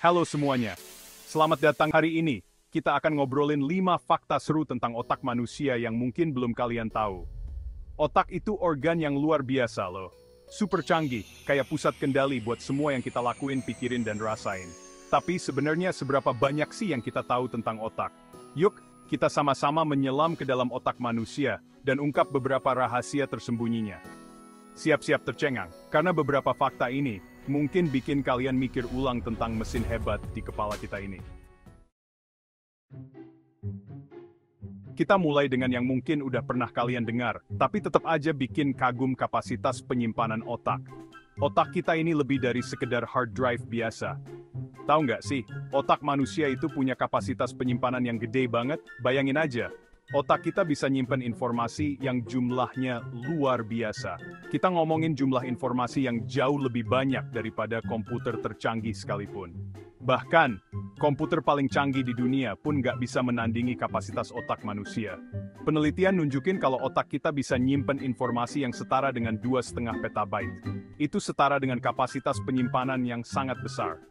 Halo semuanya, selamat datang hari ini. Kita akan ngobrolin 5 fakta seru tentang otak manusia yang mungkin belum kalian tahu. Otak itu organ yang luar biasa loh. Super canggih, kayak pusat kendali buat semua yang kita lakuin, pikirin, dan rasain. Tapi sebenarnya seberapa banyak sih yang kita tahu tentang otak? Yuk, kita sama-sama menyelam ke dalam otak manusia dan ungkap beberapa rahasia tersembunyinya. Siap-siap tercengang, karena beberapa fakta ini mungkin bikin kalian mikir ulang tentang mesin hebat di kepala kita ini. Kita mulai dengan yang mungkin udah pernah kalian dengar, tapi tetap aja bikin kagum kapasitas penyimpanan otak. Otak kita ini lebih dari sekedar hard drive biasa. Tahu nggak sih, otak manusia itu punya kapasitas penyimpanan yang gede banget. Bayangin aja, otak kita bisa nyimpen informasi yang jumlahnya luar biasa. Kita ngomongin jumlah informasi yang jauh lebih banyak daripada komputer tercanggih sekalipun. Bahkan, komputer paling canggih di dunia pun nggak bisa menandingi kapasitas otak manusia. Penelitian nunjukin kalau otak kita bisa nyimpen informasi yang setara dengan 2,5 petabyte. Itu setara dengan kapasitas penyimpanan yang sangat besar.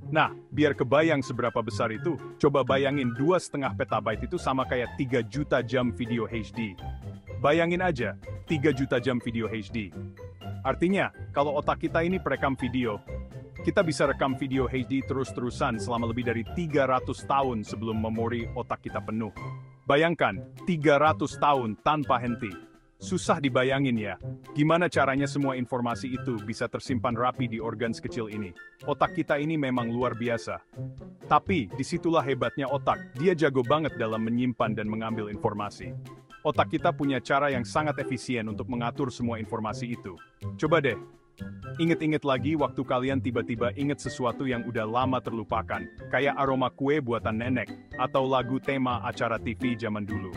Nah, biar kebayang seberapa besar itu, coba bayangin 2,5 petabyte itu sama kayak 3 juta jam video HD. Bayangin aja, 3 juta jam video HD. Artinya, kalau otak kita ini perekam video, kita bisa rekam video HD terus-terusan selama lebih dari 300 tahun sebelum memori otak kita penuh. Bayangkan, 300 tahun tanpa henti. Susah dibayangin ya, gimana caranya semua informasi itu bisa tersimpan rapi di organ sekecil ini. Otak kita ini memang luar biasa. Tapi, disitulah hebatnya otak, dia jago banget dalam menyimpan dan mengambil informasi. Otak kita punya cara yang sangat efisien untuk mengatur semua informasi itu. Coba deh, inget-inget lagi waktu kalian tiba-tiba inget sesuatu yang udah lama terlupakan, kayak aroma kue buatan nenek, atau lagu tema acara TV zaman dulu.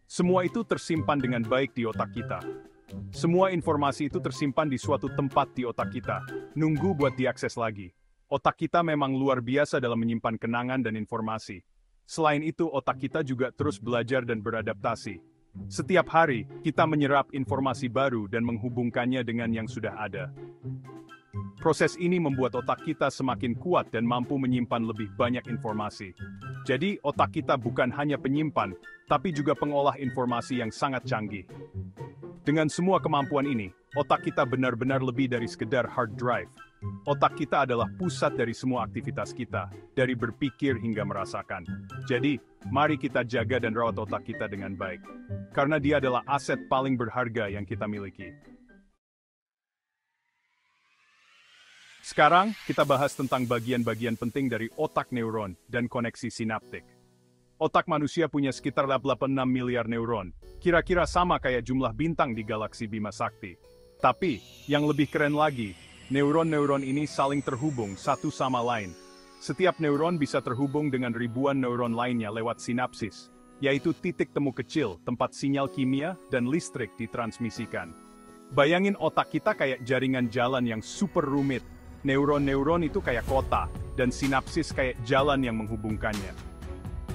Semua itu tersimpan dengan baik di otak kita. Semua informasi itu tersimpan di suatu tempat di otak kita, nunggu buat diakses lagi. Otak kita memang luar biasa dalam menyimpan kenangan dan informasi. Selain itu, otak kita juga terus belajar dan beradaptasi. Setiap hari, kita menyerap informasi baru dan menghubungkannya dengan yang sudah ada. Proses ini membuat otak kita semakin kuat dan mampu menyimpan lebih banyak informasi. Jadi, otak kita bukan hanya penyimpan, tapi juga pengolah informasi yang sangat canggih. Dengan semua kemampuan ini, otak kita benar-benar lebih dari sekedar hard drive. Otak kita adalah pusat dari semua aktivitas kita, dari berpikir hingga merasakan. Jadi, mari kita jaga dan rawat otak kita dengan baik. Karena dia adalah aset paling berharga yang kita miliki. Sekarang, kita bahas tentang bagian-bagian penting dari otak neuron dan koneksi sinaptik. Otak manusia punya sekitar 86 miliar neuron, kira-kira sama kayak jumlah bintang di galaksi Bima Sakti. Tapi, yang lebih keren lagi, neuron-neuron ini saling terhubung satu sama lain. Setiap neuron bisa terhubung dengan ribuan neuron lainnya lewat sinapsis, yaitu titik temu kecil tempat sinyal kimia dan listrik ditransmisikan. Bayangin otak kita kayak jaringan jalan yang super rumit. Neuron-neuron itu kayak kota, dan sinapsis kayak jalan yang menghubungkannya.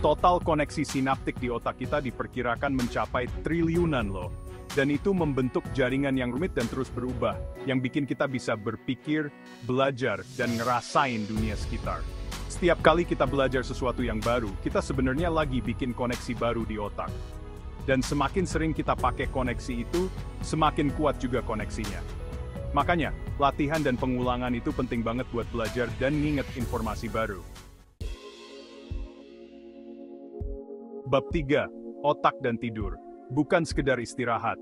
Total koneksi sinaptik di otak kita diperkirakan mencapai triliunan loh. Dan itu membentuk jaringan yang rumit dan terus berubah, yang bikin kita bisa berpikir, belajar, dan ngerasain dunia sekitar. Setiap kali kita belajar sesuatu yang baru, kita sebenarnya lagi bikin koneksi baru di otak. Dan semakin sering kita pakai koneksi itu, semakin kuat juga koneksinya. Makanya, latihan dan pengulangan itu penting banget buat belajar dan nginget informasi baru. Bab 3. Otak dan tidur. Bukan sekedar istirahat.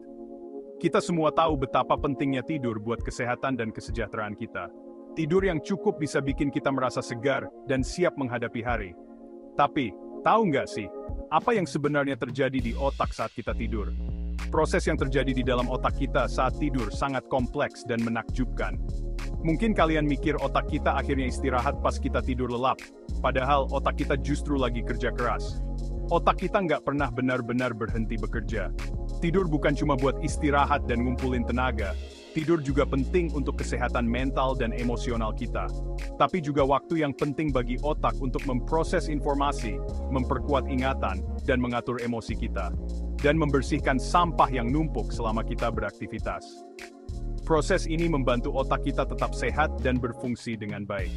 Kita semua tahu betapa pentingnya tidur buat kesehatan dan kesejahteraan kita. Tidur yang cukup bisa bikin kita merasa segar dan siap menghadapi hari. Tapi, tahu nggak sih, apa yang sebenarnya terjadi di otak saat kita tidur? Proses yang terjadi di dalam otak kita saat tidur sangat kompleks dan menakjubkan. Mungkin kalian mikir otak kita akhirnya istirahat pas kita tidur lelap, padahal otak kita justru lagi kerja keras. Otak kita nggak pernah benar-benar berhenti bekerja. Tidur bukan cuma buat istirahat dan ngumpulin tenaga, tidur juga penting untuk kesehatan mental dan emosional kita. Tapi juga waktu yang penting bagi otak untuk memproses informasi, memperkuat ingatan, dan mengatur emosi kita. Dan membersihkan sampah yang numpuk selama kita beraktivitas. Proses ini membantu otak kita tetap sehat dan berfungsi dengan baik.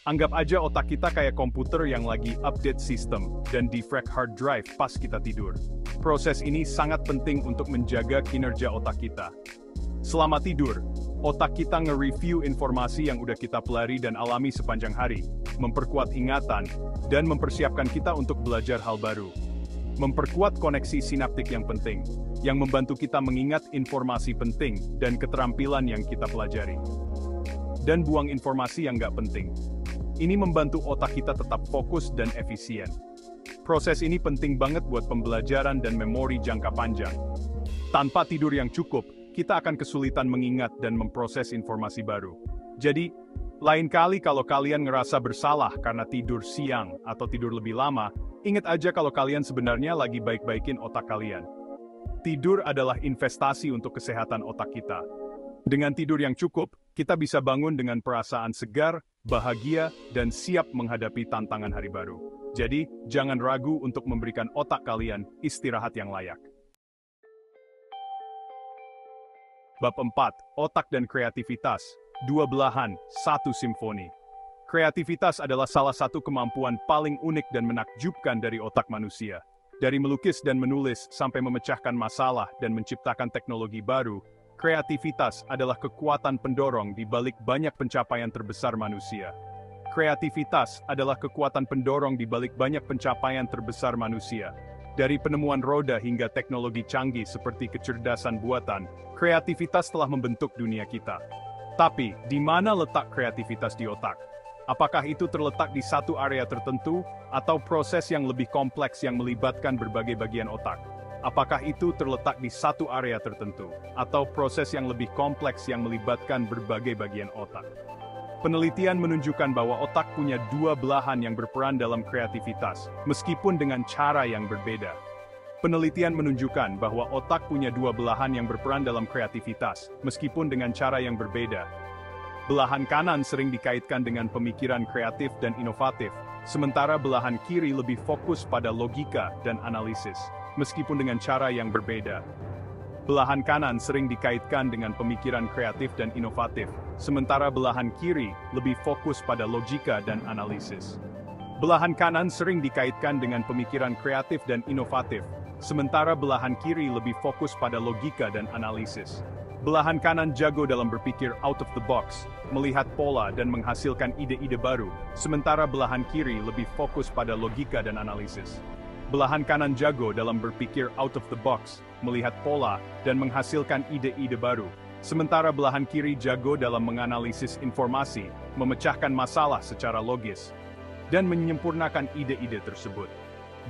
Anggap aja otak kita kayak komputer yang lagi update sistem dan defrag hard drive pas kita tidur. Proses ini sangat penting untuk menjaga kinerja otak kita. Selama tidur, otak kita nge-review informasi yang udah kita pelajari dan alami sepanjang hari, memperkuat ingatan, dan mempersiapkan kita untuk belajar hal baru. Memperkuat koneksi sinaptik yang penting, yang membantu kita mengingat informasi penting dan keterampilan yang kita pelajari. Dan buang informasi yang nggak penting. Ini membantu otak kita tetap fokus dan efisien. Proses ini penting banget buat pembelajaran dan memori jangka panjang. Tanpa tidur yang cukup, kita akan kesulitan mengingat dan memproses informasi baru. Jadi, lain kali kalau kalian ngerasa bersalah karena tidur siang atau tidur lebih lama, ingat aja kalau kalian sebenarnya lagi baik-baikin otak kalian. Tidur adalah investasi untuk kesehatan otak kita. Dengan tidur yang cukup, kita bisa bangun dengan perasaan segar, bahagia, dan siap menghadapi tantangan hari baru. Jadi, jangan ragu untuk memberikan otak kalian istirahat yang layak. Bab 4. Otak dan kreativitas. Dua belahan, satu simfoni. Kreativitas adalah salah satu kemampuan paling unik dan menakjubkan dari otak manusia. Dari melukis dan menulis sampai memecahkan masalah dan menciptakan teknologi baru, kreativitas adalah kekuatan pendorong di balik banyak pencapaian terbesar manusia. Kreativitas adalah kekuatan pendorong di balik banyak pencapaian terbesar manusia. Dari penemuan roda hingga teknologi canggih seperti kecerdasan buatan, kreativitas telah membentuk dunia kita. Tapi, di mana letak kreativitas di otak? Apakah itu terletak di satu area tertentu, atau proses yang lebih kompleks yang melibatkan berbagai bagian otak? Apakah itu terletak di satu area tertentu, atau proses yang lebih kompleks yang melibatkan berbagai bagian otak? Penelitian menunjukkan bahwa otak punya dua belahan yang berperan dalam kreativitas, meskipun dengan cara yang berbeda. Penelitian menunjukkan bahwa otak punya dua belahan yang berperan dalam kreativitas, meskipun dengan cara yang berbeda. Belahan kanan sering dikaitkan dengan pemikiran kreatif dan inovatif, sementara belahan kiri lebih fokus pada logika dan analisis, meskipun dengan cara yang berbeda. Belahan kanan sering dikaitkan dengan pemikiran kreatif dan inovatif, sementara belahan kiri lebih fokus pada logika dan analisis. Belahan kanan sering dikaitkan dengan pemikiran kreatif dan inovatif, sementara belahan kiri lebih fokus pada logika dan analisis. Belahan kanan jago dalam berpikir out of the box, melihat pola dan menghasilkan ide-ide baru, sementara belahan kiri lebih fokus pada logika dan analisis. Belahan kanan jago dalam berpikir out of the box, melihat pola dan menghasilkan ide-ide baru, sementara belahan kiri jago dalam menganalisis informasi, memecahkan masalah secara logis, dan menyempurnakan ide-ide tersebut.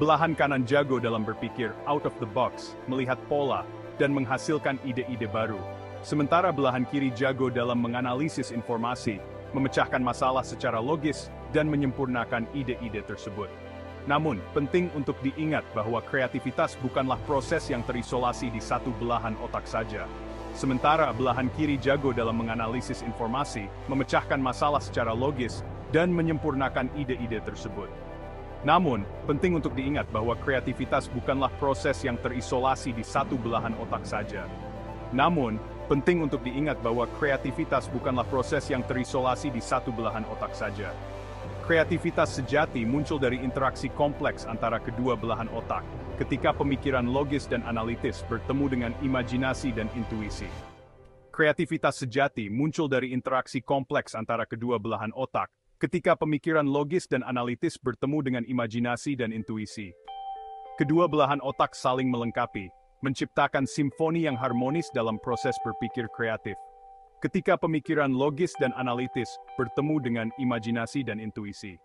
Belahan kanan jago dalam berpikir out of the box, melihat pola, dan menghasilkan ide-ide baru. Sementara belahan kiri jago dalam menganalisis informasi, memecahkan masalah secara logis, dan menyempurnakan ide-ide tersebut. Namun, penting untuk diingat bahwa kreativitas bukanlah proses yang terisolasi di satu belahan otak saja. Sementara belahan kiri jago dalam menganalisis informasi, memecahkan masalah secara logis, dan menyempurnakan ide-ide tersebut. Namun, penting untuk diingat bahwa kreativitas bukanlah proses yang terisolasi di satu belahan otak saja. Namun, penting untuk diingat bahwa kreativitas bukanlah proses yang terisolasi di satu belahan otak saja. Kreativitas sejati muncul dari interaksi kompleks antara kedua belahan otak, ketika pemikiran logis dan analitis bertemu dengan imajinasi dan intuisi. Kreativitas sejati muncul dari interaksi kompleks antara kedua belahan otak, ketika pemikiran logis dan analitis bertemu dengan imajinasi dan intuisi. Kedua belahan otak saling melengkapi, menciptakan simfoni yang harmonis dalam proses berpikir kreatif. Ketika pemikiran logis dan analitis bertemu dengan imajinasi dan intuisi.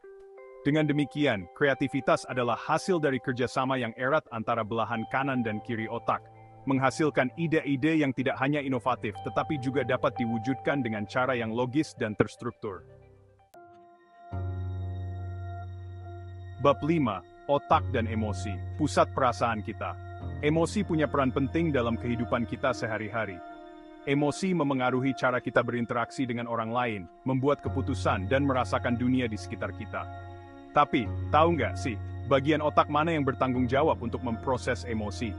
Dengan demikian, kreativitas adalah hasil dari kerjasama yang erat antara belahan kanan dan kiri otak, menghasilkan ide-ide yang tidak hanya inovatif tetapi juga dapat diwujudkan dengan cara yang logis dan terstruktur. Bab 5. Otak dan emosi, pusat perasaan kita. Emosi punya peran penting dalam kehidupan kita sehari-hari. Emosi memengaruhi cara kita berinteraksi dengan orang lain, membuat keputusan dan merasakan dunia di sekitar kita. Tapi, tahu nggak sih, bagian otak mana yang bertanggung jawab untuk memproses emosi?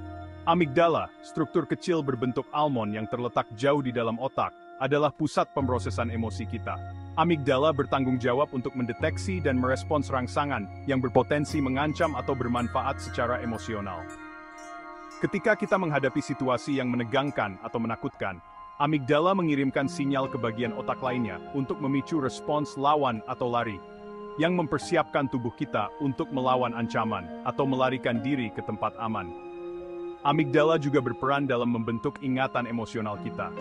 Amigdala, struktur kecil berbentuk almond yang terletak jauh di dalam otak, adalah pusat pemrosesan emosi kita. Amigdala bertanggung jawab untuk mendeteksi dan merespons rangsangan yang berpotensi mengancam atau bermanfaat secara emosional. Ketika kita menghadapi situasi yang menegangkan atau menakutkan, amigdala mengirimkan sinyal ke bagian otak lainnya untuk memicu respons lawan atau lari, yang mempersiapkan tubuh kita untuk melawan ancaman atau melarikan diri ke tempat aman. Amigdala juga berperan dalam membentuk ingatan emosional kita.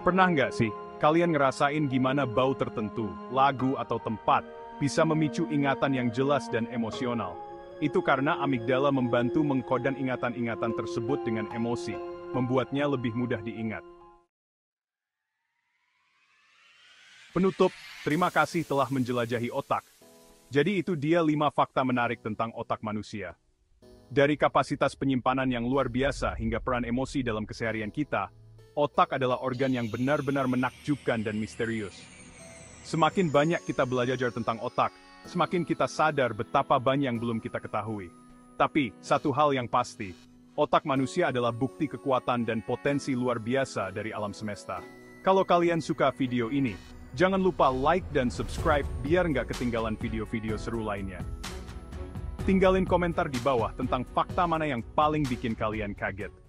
Pernah nggak sih, kalian ngerasain gimana bau tertentu, lagu atau tempat, bisa memicu ingatan yang jelas dan emosional? Itu karena amigdala membantu mengkodan ingatan-ingatan tersebut dengan emosi, membuatnya lebih mudah diingat. Penutup, terima kasih telah menjelajahi otak. Jadi itu dia 5 fakta menarik tentang otak manusia. Dari kapasitas penyimpanan yang luar biasa hingga peran emosi dalam keseharian kita, otak adalah organ yang benar-benar menakjubkan dan misterius. Semakin banyak kita belajar tentang otak, semakin kita sadar betapa banyak yang belum kita ketahui. Tapi, satu hal yang pasti, otak manusia adalah bukti kekuatan dan potensi luar biasa dari alam semesta. Kalau kalian suka video ini, jangan lupa like dan subscribe biar nggak ketinggalan video-video seru lainnya. Tinggalin komentar di bawah tentang fakta mana yang paling bikin kalian kaget.